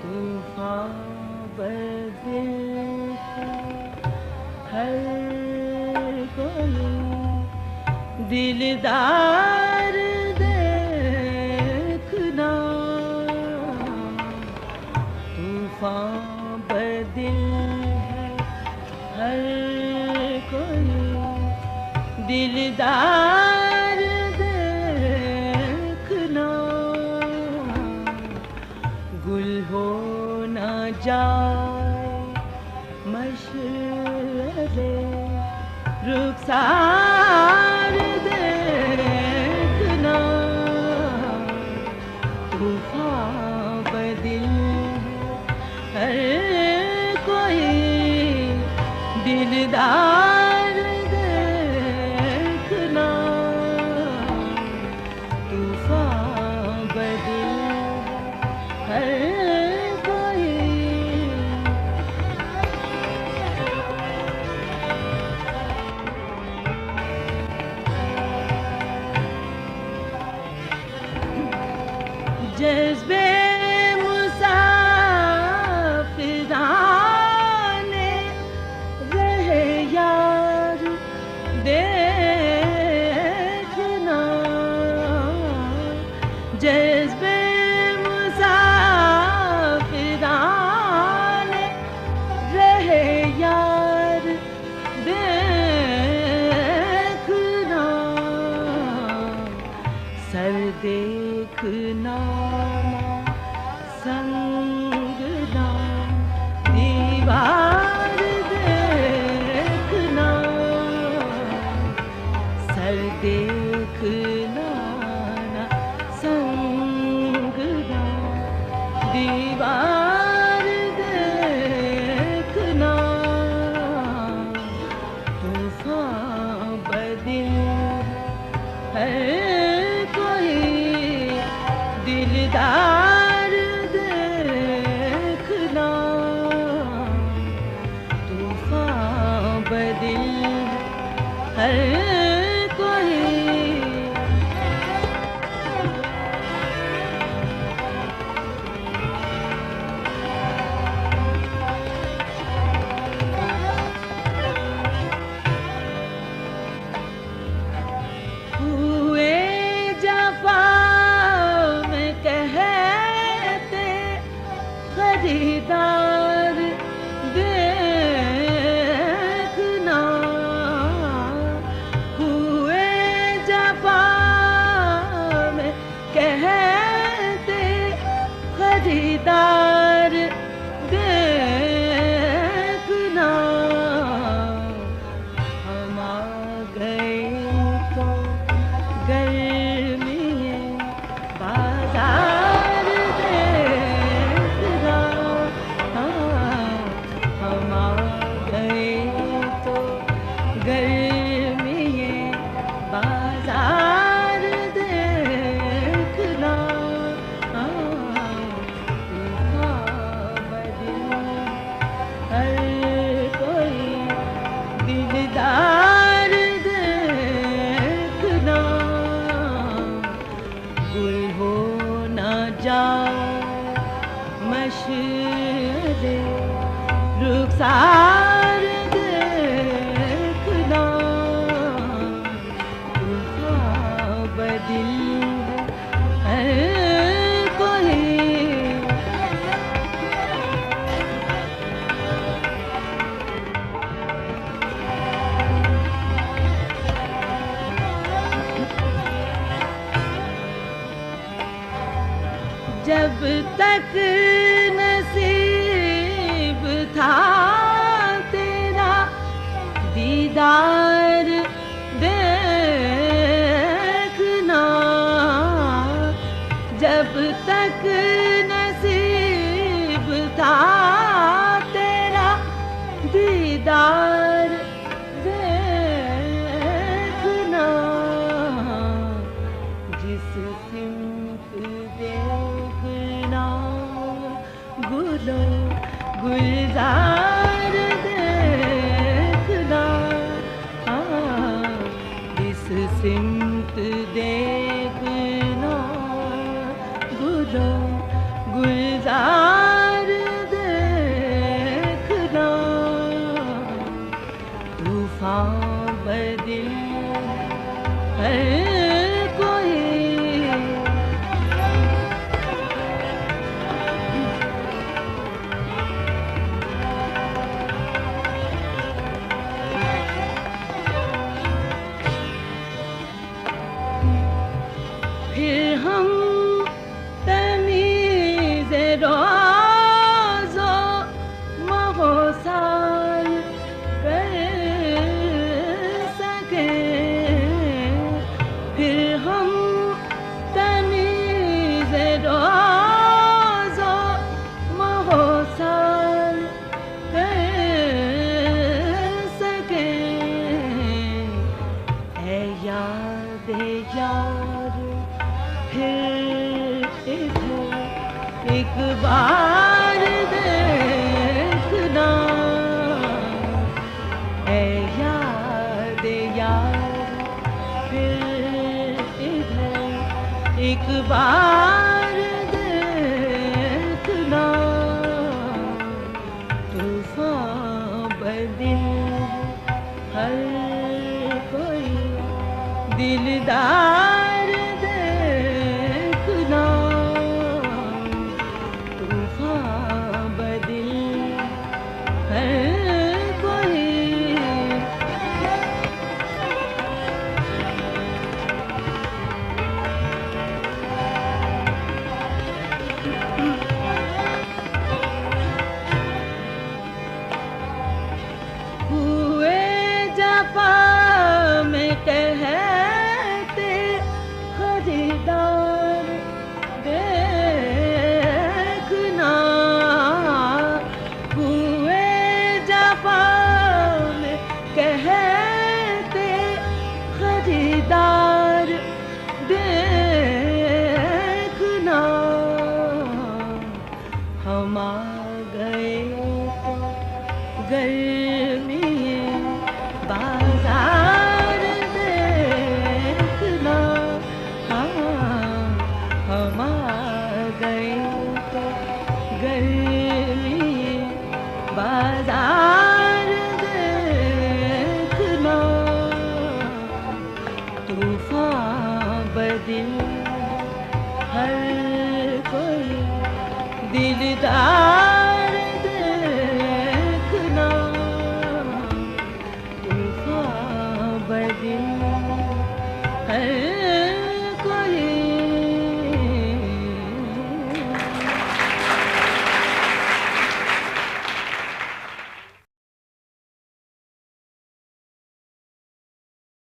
तूफान बदल हर कोई दिलदार देखना, तूफान बदल हर कोई दिलदार देखना, गुल हो न जाए मशअले रुखसार देखना, तूफान बदल हर कोई दिलदार देखना, तूफान बदल हर कोई। जज्बे मुसाफिराने रहे यार देखना, जज्बे मुसाफिराने रहे यार देखना, सर देखना संगना दीवार देखना, सर देखना संगना दीवार देखना, तूफान बदल हर कोई दिलदार देखना, तूफान बदल हर कोई। हुए जफा में कहते खरीदार देखना, हुए जफा में कहते खरीदार देखना, हम आ गए तो गर्मी बाजार देखना, हम आ गए तो गर्मी बाजार देखना, तूफान बदल हर कोई दिलदार देखना, गुल हो न जाए मशअले रुखसार देखना, तूफान बदल हर कोई। जब तक नसीब था तेरा दीदार देखना, जब तक नसीब था तेरा दीदार देखना, जिस सिमत देखना गुलो गुलजार देखना, जिस सिमत देखना गुलो गुलजार हम आ गए तो गर्मी है बाजार देखना। हाँ हम आ गए तो गर्मी है बाजार देखना। तूफान बदिल हर कोई दिलदार